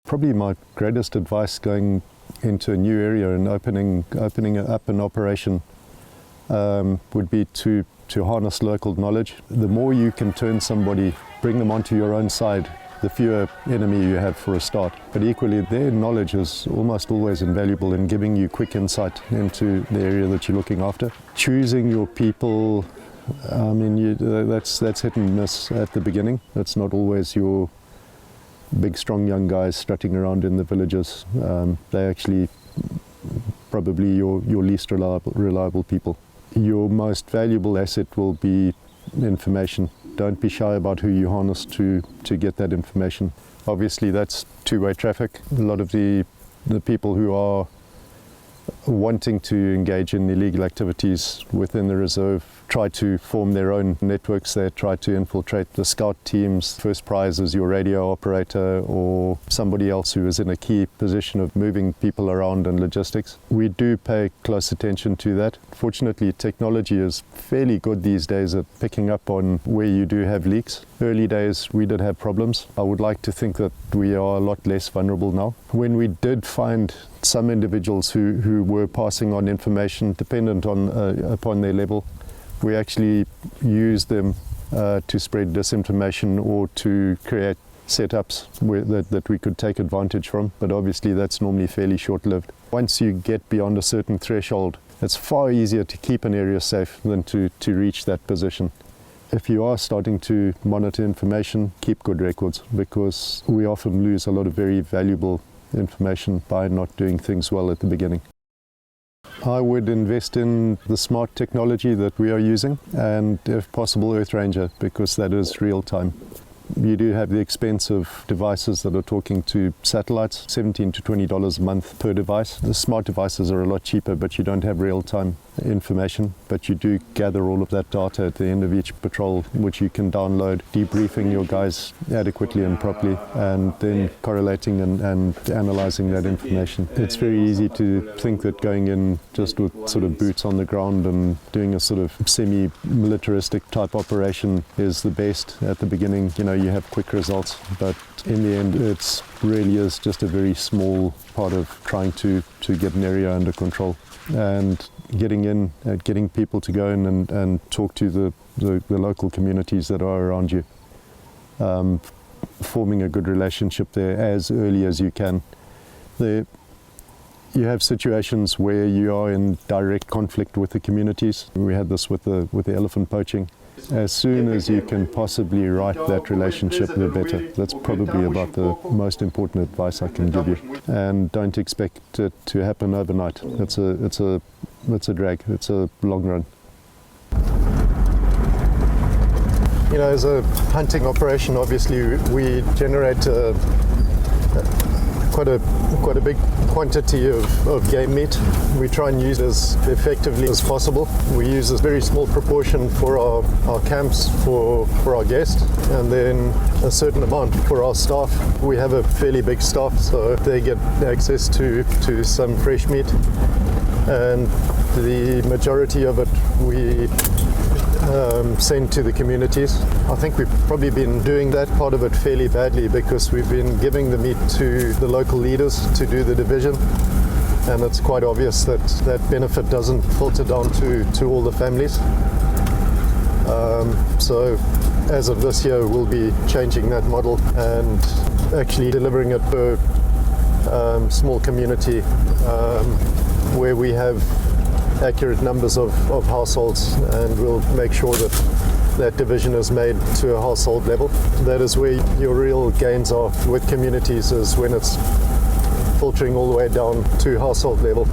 Probably my greatest advice going into a new area and opening up an operation would be to harness local knowledge. The more you can turn somebody, bring them onto your own side, the fewer enemy you have for a start. But equally, their knowledge is almost always invaluable in giving you quick insight into the area that you're looking after. Choosing your people, I mean, that's hit and miss at the beginning. That's not always your big, strong young guys strutting around in the villages. They're actually probably your least reliable people. Your most valuable asset will be information. Don't be shy about who you harness to get that information. Obviously, that's two-way traffic. A lot of the people who are wanting to engage in illegal activities within the reserve try to form their own networks. They try to infiltrate the scout teams. First prize is your radio operator or somebody else who is in a key position of moving people around and logistics. We do pay close attention to that. Fortunately, technology is fairly good these days at picking up on where you do have leaks. Early days we did have problems. I would like to think that we are a lot less vulnerable now. When we did find some individuals who were passing on information dependent on upon their level, we actually used them to spread disinformation or to create setups that we could take advantage from, but obviously that's normally fairly short-lived. Once you get beyond a certain threshold, it's far easier to keep an area safe than to reach that position. If you are starting to monitor information, keep good records, because we often lose a lot of very valuable information by not doing things well at the beginning. I would invest in the smart technology that we are using, and if possible Earth Ranger, because that is real time. You do have the expensive devices that are talking to satellites, $17 to $20 a month per device. The smart devices are a lot cheaper, but you don't have real-time information, but you do gather all of that data at the end of each patrol, which you can download, debriefing your guys adequately and properly, and then correlating and analyzing that information. It's very easy to think that going in just with sort of boots on the ground and doing a sort of semi-militaristic type operation is the best at the beginning. You know, you have quick results, but in the end it really is just a very small part of trying to get an area under control, and getting people to go in and talk to the local communities that are around you, forming a good relationship there as early as you can. You have situations where you are in direct conflict with the communities. We had this with the elephant poaching. As soon as you can possibly right that relationship, the better. That's probably about the most important advice I can give you. And don't expect it to happen overnight. It's a drag. It's a long run. You know, as a hunting operation, obviously we generate quite a big quantity of game meat. We try and use it as effectively as possible. We use a very small proportion for our camps for our guests, and then a certain amount for our staff. We have a fairly big staff, so they get access to some fresh meat, and the majority of it we send to the communities. I think we've probably been doing that part of it fairly badly, because we've been giving the meat to the local leaders to do the division, and it's quite obvious that that benefit doesn't filter down to all the families. So as of this year we'll be changing that model and actually delivering it per small community where we have accurate numbers of households, and we'll make sure that that division is made to a household level. That is where your real gains are with communities, is when it's filtering all the way down to household level.